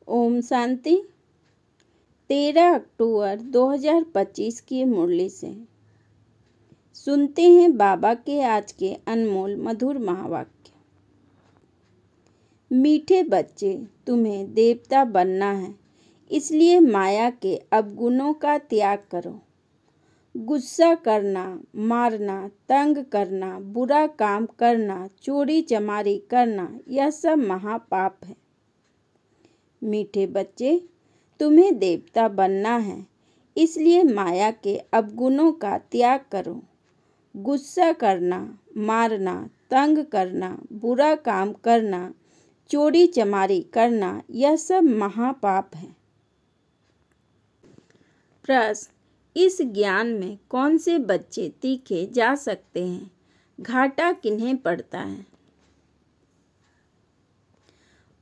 ओम शांति। 13 अक्टूबर 2025 की मुरली से सुनते हैं बाबा के आज के अनमोल मधुर महावाक्य। मीठे बच्चे, तुम्हें देवता बनना है, इसलिए माया के अवगुणों का त्याग करो। गुस्सा करना, मारना, तंग करना, बुरा काम करना, चोरी चमारी करना, यह सब महापाप है। मीठे बच्चे, तुम्हें देवता बनना है, इसलिए माया के अवगुणों का त्याग करो। गुस्सा करना, मारना, तंग करना, बुरा काम करना, चोरी चमारी करना, यह सब महापाप है। प्रश्न: इस ज्ञान में कौन से बच्चे तीखे जा सकते हैं? घाटा किन्हें पड़ता है?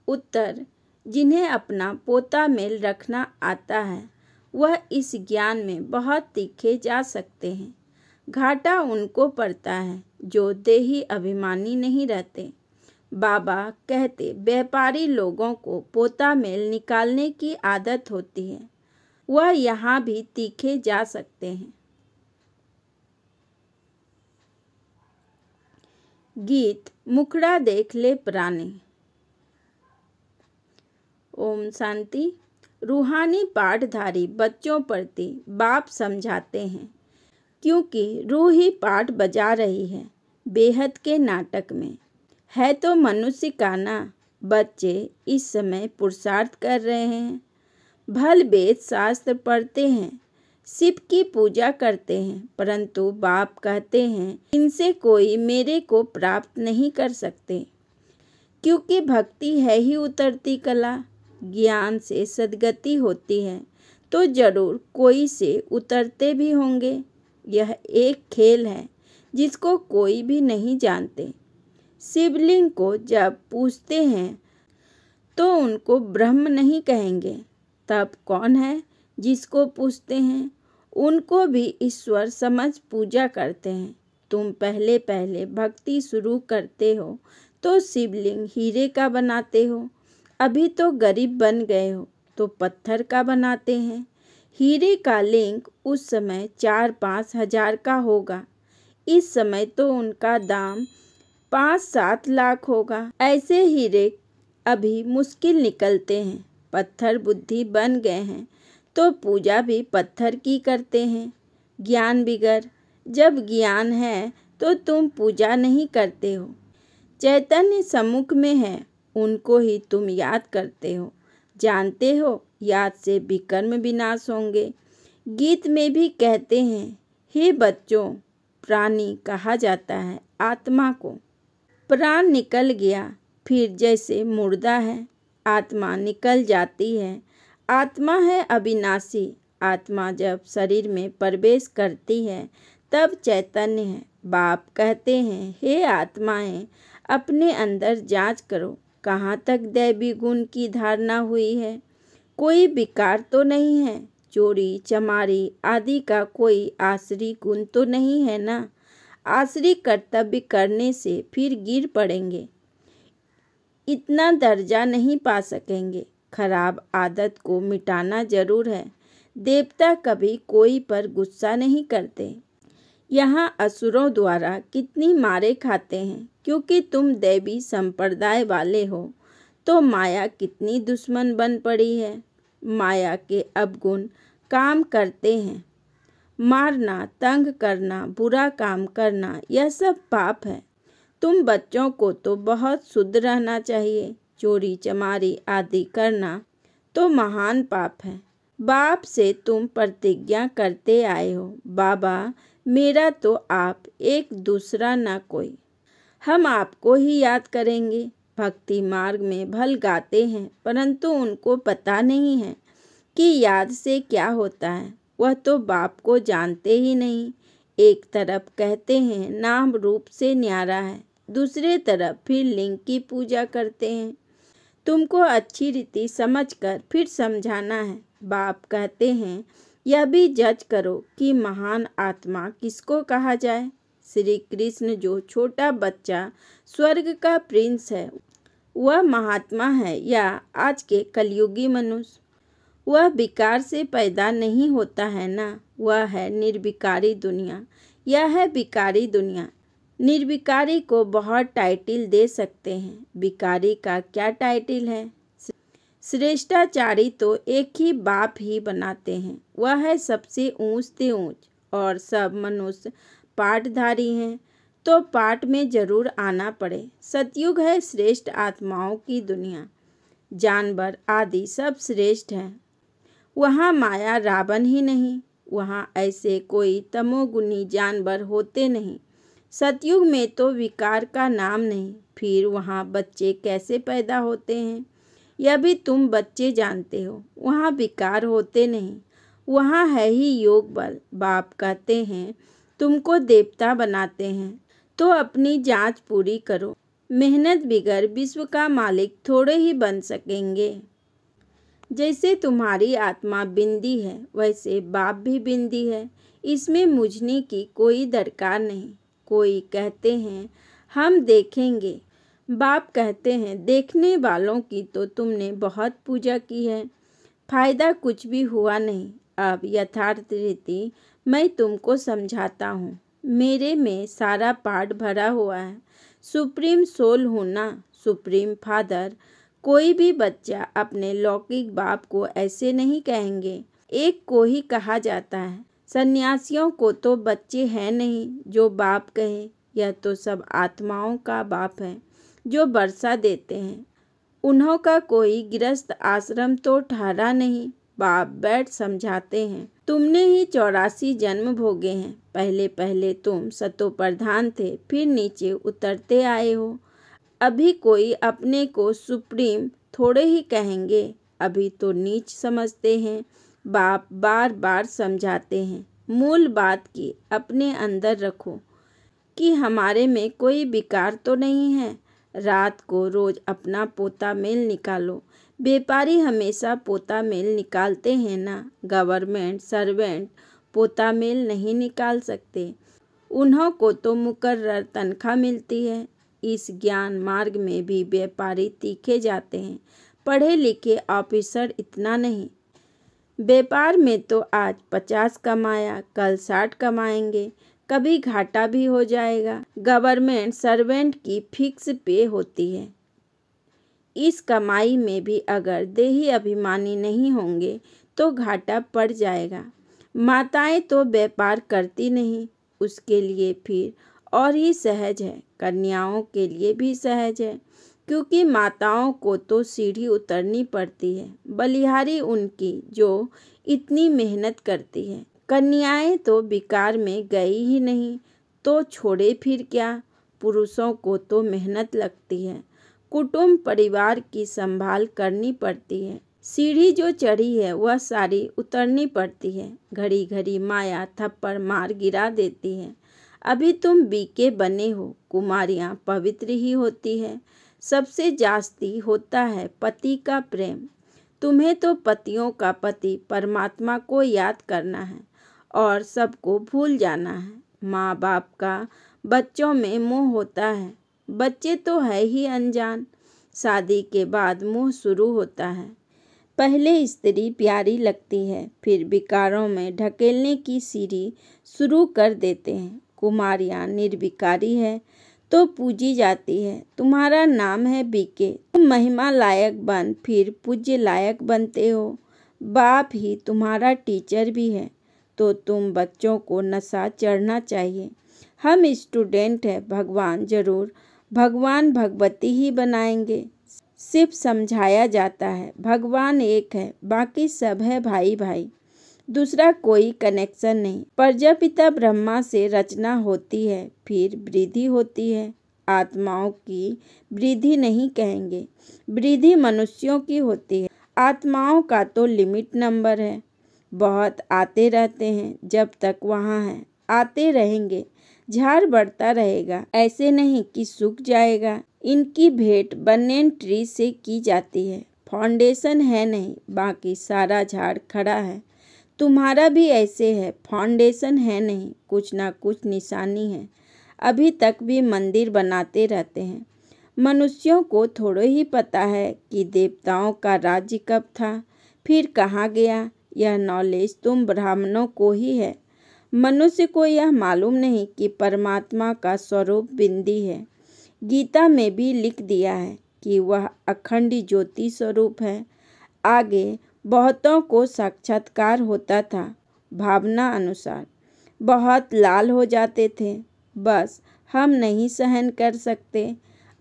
उत्तर: जिन्हें अपना पोता मेल रखना आता है, वह इस ज्ञान में बहुत तीखे जा सकते हैं। घाटा उनको पड़ता है जो देही अभिमानी नहीं रहते। बाबा कहते, व्यापारी लोगों को पोता मेल निकालने की आदत होती है, वह यहाँ भी तीखे जा सकते हैं। गीत मुखड़ा देख ले प्राणी। ओम शांति। रूहानी पाठधारी बच्चों प्रति बाप समझाते हैं, क्योंकि रूह ही पाठ बजा रही है बेहद के नाटक में। है तो मनुष्य का ना। बच्चे इस समय पुरुषार्थ कर रहे हैं, भल वेद शास्त्र पढ़ते हैं, शिव की पूजा करते हैं, परंतु बाप कहते हैं इनसे कोई मेरे को प्राप्त नहीं कर सकते, क्योंकि भक्ति है ही उतरती कला। ज्ञान से सद्गति होती है तो जरूर कोई से उतरते भी होंगे। यह एक खेल है जिसको कोई भी नहीं जानते। शिवलिंग को जब पूजते हैं तो उनको ब्रह्म नहीं कहेंगे, तब कौन है जिसको पूजते हैं? उनको भी ईश्वर समझ पूजा करते हैं। तुम पहले पहले भक्ति शुरू करते हो तो शिवलिंग हीरे का बनाते हो, अभी तो गरीब बन गए हो तो पत्थर का बनाते हैं। हीरे का लिंग उस समय 4-5 हजार का होगा, इस समय तो उनका दाम 5-7 लाख होगा। ऐसे हीरे अभी मुश्किल निकलते हैं। पत्थर बुद्धि बन गए हैं तो पूजा भी पत्थर की करते हैं। ज्ञान बिगर, जब ज्ञान है तो तुम पूजा नहीं करते हो। चैतन्य सम्मुख में है, उनको ही तुम याद करते हो। जानते हो याद से विकर्म विनाश होंगे। गीत में भी कहते हैं, हे बच्चों, प्राणी कहा जाता है आत्मा को। प्राण निकल गया फिर जैसे मुर्दा है, आत्मा निकल जाती है। आत्मा है अविनाशी। आत्मा जब शरीर में प्रवेश करती है तब चैतन्य है। बाप कहते हैं, हे आत्माएं, अपने अंदर जांच करो, कहाँ तक दैवी गुण की धारणा हुई है। कोई विकार तो नहीं है, चोरी चमारी आदि का कोई आसरी गुण तो नहीं है ना। आसरी कर्तव्य करने से फिर गिर पड़ेंगे, इतना दर्जा नहीं पा सकेंगे। खराब आदत को मिटाना जरूर है। देवता कभी कोई पर गुस्सा नहीं करते। यहाँ असुरों द्वारा कितनी मारे खाते हैं, क्योंकि तुम दैवी संप्रदाय वाले हो तो माया कितनी दुश्मन बन पड़ी है। माया के अवगुण काम करते हैं। मारना, तंग करना, बुरा काम करना, यह सब पाप है। तुम बच्चों को तो बहुत शुद्ध रहना चाहिए। चोरी चमारी आदि करना तो महान पाप है। बाप से तुम प्रतिज्ञा करते आए हो, बाबा मेरा तो आप, एक दूसरा ना कोई। हम आपको ही याद करेंगे। भक्ति मार्ग में भल गाते हैं, परंतु उनको पता नहीं है कि याद से क्या होता है। वह तो बाप को जानते ही नहीं। एक तरफ कहते हैं नाम रूप से न्यारा है, दूसरे तरफ फिर लिंग की पूजा करते हैं। तुमको अच्छी रीति समझकर फिर समझाना है। बाप कहते हैं, यह भी जज करो कि महान आत्मा किसको कहा जाए। श्री कृष्ण जो छोटा बच्चा स्वर्ग का प्रिंस है, वह महात्मा है या आज के कलयुगी मनुष्य? वह विकार से पैदा नहीं होता है ना, वह है निर्विकारी दुनिया। यह है विकारी दुनिया। निर्विकारी को बहुत टाइटल दे सकते हैं, विकारी का क्या टाइटल है? श्रेष्ठाचारी तो एक ही बाप ही बनाते हैं, वह है सबसे ऊंच से ऊंच। और सब मनुष्य पाठधारी हैं तो पाठ में जरूर आना पड़े। सतयुग है श्रेष्ठ आत्माओं की दुनिया। जानवर आदि सब श्रेष्ठ हैं। वहाँ माया रावण ही नहीं, वहाँ ऐसे कोई तमोगुनी जानवर होते नहीं। सतयुग में तो विकार का नाम नहीं, फिर वहाँ बच्चे कैसे पैदा होते हैं? यह भी तुम बच्चे जानते हो। वहाँ विकार होते नहीं, वहाँ है ही योग बल। बाप कहते हैं तुमको देवता बनाते हैं तो अपनी जांच पूरी करो। मेहनत बिगर विश्व का मालिक थोड़े ही बन सकेंगे। जैसे तुम्हारी आत्मा बिंदी है वैसे बाप भी बिंदी है, इसमें मुझने की कोई दरकार नहीं। कोई कहते हैं हम देखेंगे, बाप कहते हैं देखने वालों की तो तुमने बहुत पूजा की है, फायदा कुछ भी हुआ नहीं। अब यथार्थ रीति मैं तुमको समझाता हूँ। मेरे में सारा पाठ भरा हुआ है। सुप्रीम सोल हूँ ना, सुप्रीम फादर। कोई भी बच्चा अपने लौकिक बाप को ऐसे नहीं कहेंगे, एक को ही कहा जाता है। सन्यासियों को तो बच्चे हैं नहीं जो बाप कहे। यह तो सब आत्माओं का बाप है जो वर्षा देते हैं। उन्हों का कोई गृहस्थ आश्रम तो ठहरा नहीं। बाप बैठ समझाते हैं तुमने ही 84 जन्म भोगे हैं। पहले पहले तुम सतो प्रधान थे, फिर नीचे उतरते आए हो। अभी कोई अपने को सुप्रीम थोड़े ही कहेंगे, अभी तो नीच समझते हैं। बाप बार बार समझाते हैं मूल बात की अपने अंदर रखो कि हमारे में कोई विकार तो नहीं है। रात को रोज अपना पोता मेल निकालो। व्यापारी हमेशा पोता मेल निकालते हैं ना, गवर्नमेंट सर्वेंट पोता मेल नहीं निकाल सकते। उन्हों को तो मुकर्रर तनख्वाह मिलती है। इस ज्ञान मार्ग में भी व्यापारी तीखे जाते हैं, पढ़े लिखे ऑफिसर इतना नहीं। व्यापार में तो आज 50 कमाया कल 60 कमाएंगे, कभी घाटा भी हो जाएगा। गवर्नमेंट सर्वेंट की फिक्स पे होती है। इस कमाई में भी अगर देही अभिमानी नहीं होंगे तो घाटा पड़ जाएगा। माताएं तो व्यापार करती नहीं, उसके लिए फिर और ही सहज है। कन्याओं के लिए भी सहज है, क्योंकि माताओं को तो सीढ़ी उतरनी पड़ती है। बलिहारी उनकी जो इतनी मेहनत करती है। कन्याएं तो विकार में गई ही नहीं तो छोड़े फिर क्या। पुरुषों को तो मेहनत लगती है, कुटुंब परिवार की संभाल करनी पड़ती है। सीढ़ी जो चढ़ी है वह सारी उतरनी पड़ती है। घड़ी घड़ी माया थप्पड़ मार गिरा देती है। अभी तुम बीके बने हो, कुमारियाँ पवित्र ही होती है। सबसे जास्ती होता है पति का प्रेम। तुम्हें तो पतियों का पति परमात्मा को याद करना है और सबको भूल जाना है। माँ बाप का बच्चों में मोह होता है। बच्चे तो है ही अनजान, शादी के बाद मोह शुरू होता है। पहले स्त्री प्यारी लगती है, फिर विकारों में ढकेलने की सीढ़ी शुरू कर देते हैं। कुमारियाँ निर्विकारी है तो पूजी जाती है। तुम्हारा नाम है बीके, तुम महिमा लायक बन फिर पूज्य लायक बनते हो। बाप ही तुम्हारा टीचर भी है तो तुम बच्चों को नशा चढ़ना चाहिए। हम स्टूडेंट हैं, भगवान जरूर भगवान भगवती ही बनाएंगे। सिर्फ समझाया जाता है भगवान एक है, बाकी सब है भाई भाई, दूसरा कोई कनेक्शन नहीं। प्रजापिता ब्रह्मा से रचना होती है, फिर वृद्धि होती है। आत्माओं की वृद्धि नहीं कहेंगे, वृद्धि मनुष्यों की होती है। आत्माओं का तो लिमिट नंबर है, बहुत आते रहते हैं। जब तक वहाँ हैं आते रहेंगे, झाड़ बढ़ता रहेगा। ऐसे नहीं कि सूख जाएगा। इनकी भेंट बनेन ट्री से की जाती है। फाउंडेशन है नहीं, बाकी सारा झाड़ खड़ा है। तुम्हारा भी ऐसे है, फाउंडेशन है नहीं, कुछ ना कुछ निशानी है। अभी तक भी मंदिर बनाते रहते हैं। मनुष्यों को थोड़ा ही पता है कि देवताओं का राज्य कब था, फिर कहाँ गया। यह नॉलेज तुम ब्राह्मणों को ही है। मनुष्य को यह मालूम नहीं कि परमात्मा का स्वरूप बिंदी है। गीता में भी लिख दिया है कि वह अखंड ज्योति स्वरूप है। आगे बहुतों को साक्षात्कार होता था भावना अनुसार, बहुत लाल हो जाते थे, बस हम नहीं सहन कर सकते।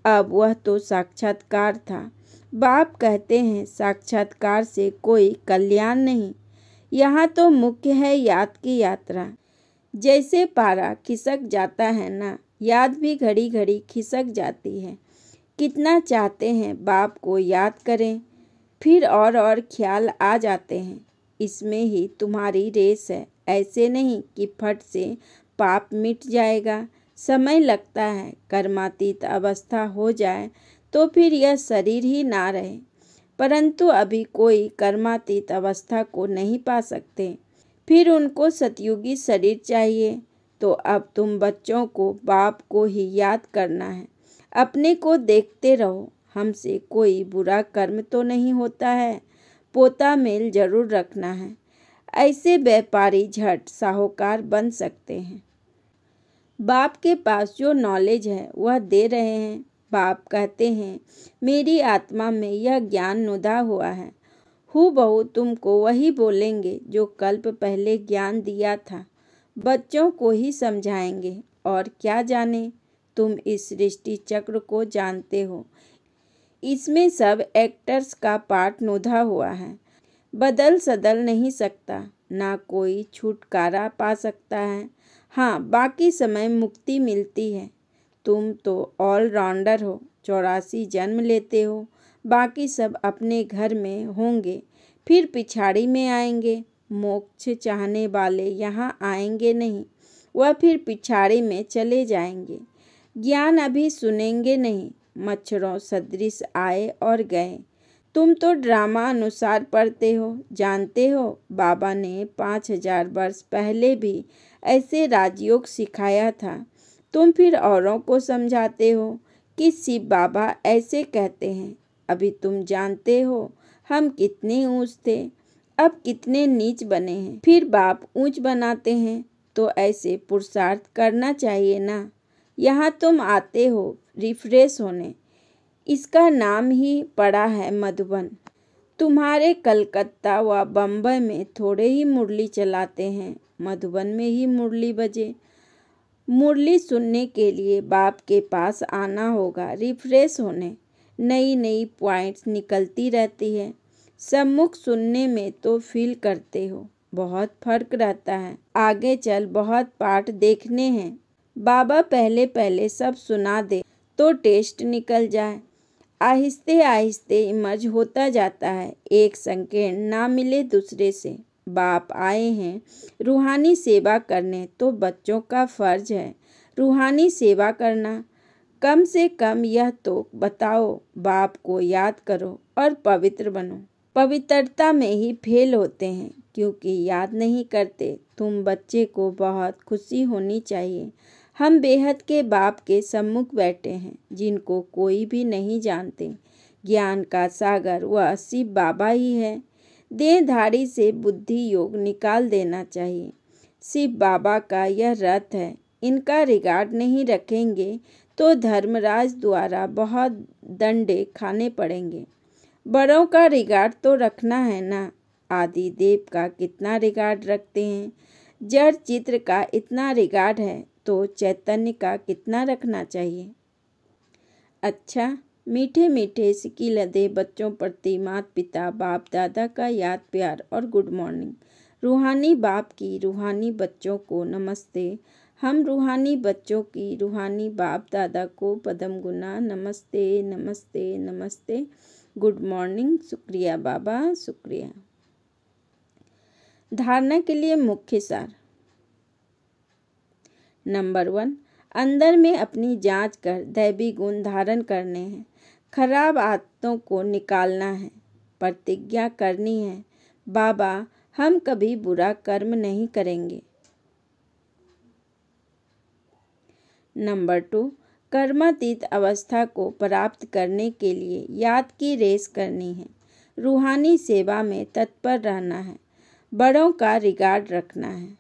अब वह तो साक्षात्कार था। बाप कहते हैं साक्षात्कार से कोई कल्याण नहीं। यहाँ तो मुख्य है याद की यात्रा। जैसे पारा खिसक जाता है ना, याद भी घड़ी घड़ी खिसक जाती है। कितना चाहते हैं बाप को याद करें, फिर और ख्याल आ जाते हैं। इसमें ही तुम्हारी रेस है। ऐसे नहीं कि फट से पाप मिट जाएगा, समय लगता है। कर्मातीत अवस्था हो जाए तो फिर यह शरीर ही ना रहे, परंतु अभी कोई कर्मातीत अवस्था को नहीं पा सकते, फिर उनको सतयुगी शरीर चाहिए। तो अब तुम बच्चों को बाप को ही याद करना है। अपने को देखते रहो, हमसे कोई बुरा कर्म तो नहीं होता है। पोता मेल जरूर रखना है। ऐसे व्यापारी झट साहूकार बन सकते हैं। बाप के पास जो नॉलेज है वह दे रहे हैं। बाप कहते हैं मेरी आत्मा में यह ज्ञान नुदा हुआ है। हूबहू तुमको वही बोलेंगे जो कल्प पहले ज्ञान दिया था। बच्चों को ही समझाएंगे। और क्या जाने, तुम इस सृष्टि चक्र को जानते हो। इसमें सब एक्टर्स का पार्ट नुदा हुआ है। बदल सदल नहीं सकता, ना कोई छुटकारा पा सकता है। हाँ, बाकी समय मुक्ति मिलती है। तुम तो ऑलराउंडर हो। 84 जन्म लेते हो, बाकी सब अपने घर में होंगे, फिर पिछाड़ी में आएंगे। मोक्ष चाहने वाले यहाँ आएंगे नहीं, वह फिर पिछाड़ी में चले जाएंगे। ज्ञान अभी सुनेंगे नहीं। मच्छरों सदृश आए और गए। तुम तो ड्रामा अनुसार पढ़ते हो। जानते हो बाबा ने 5000 वर्ष पहले भी ऐसे राजयोग सिखाया था। तुम फिर औरों को समझाते हो कि शिव बाबा ऐसे कहते हैं। अभी तुम जानते हो हम कितने ऊंच थे, अब कितने नीच बने हैं। फिर बाप ऊंच बनाते हैं तो ऐसे पुरुषार्थ करना चाहिए ना। यहाँ तुम आते हो रिफ्रेश होने। इसका नाम ही पड़ा है मधुबन। तुम्हारे कलकत्ता व बम्बई में थोड़े ही मुरली चलाते हैं, मधुबन में ही मुरली बजे। मुरली सुनने के लिए बाप के पास आना होगा रिफ्रेश होने। नई नई पॉइंट्स निकलती रहती है। सम्मुख सुनने में तो फील करते हो, बहुत फर्क रहता है। आगे चल बहुत पाठ देखने हैं। बाबा पहले पहले सब सुना दे तो टेस्ट निकल जाए। आहिस्ते आहिस्ते इमर्ज होता जाता है। एक संकीर्ण ना मिले दूसरे से। बाप आए हैं रूहानी सेवा करने, तो बच्चों का फर्ज है रूहानी सेवा करना। कम से कम यह तो बताओ, बाप को याद करो और पवित्र बनो। पवित्रता में ही फेल होते हैं क्योंकि याद नहीं करते। तुम बच्चे को बहुत खुशी होनी चाहिए। हम बेहद के बाप के सम्मुख बैठे हैं जिनको कोई भी नहीं जानते। ज्ञान का सागर वह शिव बाबा ही है। देहधारी से बुद्धि योग निकाल देना चाहिए। शिव बाबा का यह रथ है। इनका रिगार्ड नहीं रखेंगे तो धर्मराज द्वारा बहुत दंडे खाने पड़ेंगे। बड़ों का रिगार्ड तो रखना है ना। आदि देव का कितना रिगार्ड रखते हैं। जड़ चित्र का इतना रिगार्ड है तो चैतन्य का कितना रखना चाहिए। अच्छा, मीठे मीठे सिक्की लदे बच्चों प्रति माता पिता बाप दादा का याद प्यार और गुड मॉर्निंग। रूहानी बाप की रूहानी बच्चों को नमस्ते। हम रूहानी बच्चों की रूहानी बाप दादा को पदम गुना नमस्ते नमस्ते नमस्ते। Good morning. शुक्रिया बाबा, शुक्रिया। धारणा के लिए मुख्य सार। नंबर 1, अंदर में अपनी जांच कर दैवी गुण धारण करने हैं। खराब आदतों को निकालना है। प्रतिज्ञा करनी है, बाबा हम कभी बुरा कर्म नहीं करेंगे। नंबर 2, कर्मातीत अवस्था को प्राप्त करने के लिए याद की रेस करनी है। रूहानी सेवा में तत्पर रहना है। बड़ों का रिगार्ड रखना है।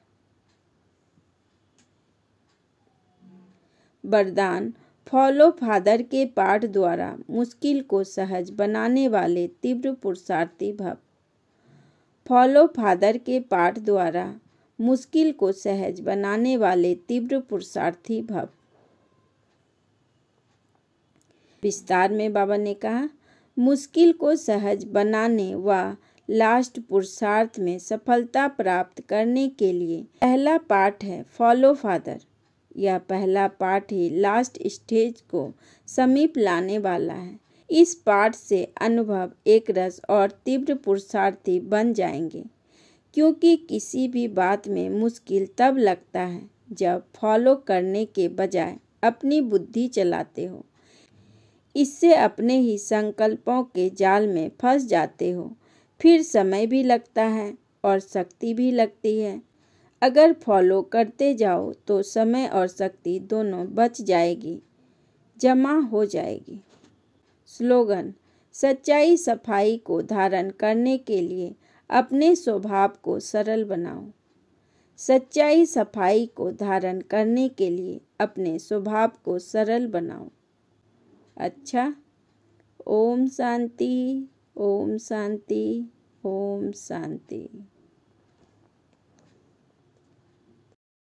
वरदान फॉलो फादर के पाठ द्वारा मुश्किल को सहज बनाने वाले तीव्र पुरुषार्थी भव। फॉलो फादर के पाठ द्वारा मुश्किल को सहज बनाने वाले तीव्र पुरुषार्थी भव। विस्तार में बाबा ने कहा, मुश्किल को सहज बनाने व लास्ट पुरुषार्थ में सफलता प्राप्त करने के लिए पहला पाठ है फॉलो फादर। यह पहला पाठ ही लास्ट स्टेज को समीप लाने वाला है। इस पाठ से अनुभव एक रस और तीव्र पुरुषार्थी बन जाएंगे, क्योंकि किसी भी बात में मुश्किल तब लगता है जब फॉलो करने के बजाय अपनी बुद्धि चलाते हो। इससे अपने ही संकल्पों के जाल में फंस जाते हो। फिर समय भी लगता है और शक्ति भी लगती है। अगर फॉलो करते जाओ तो समय और शक्ति दोनों बच जाएगी, जमा हो जाएगी। स्लोगन, सच्चाई सफाई को धारण करने के लिए अपने स्वभाव को सरल बनाओ। सच्चाई सफाई को धारण करने के लिए अपने स्वभाव को सरल बनाओ। अच्छा, ओम शांति, ओम शांति, ओम शांति।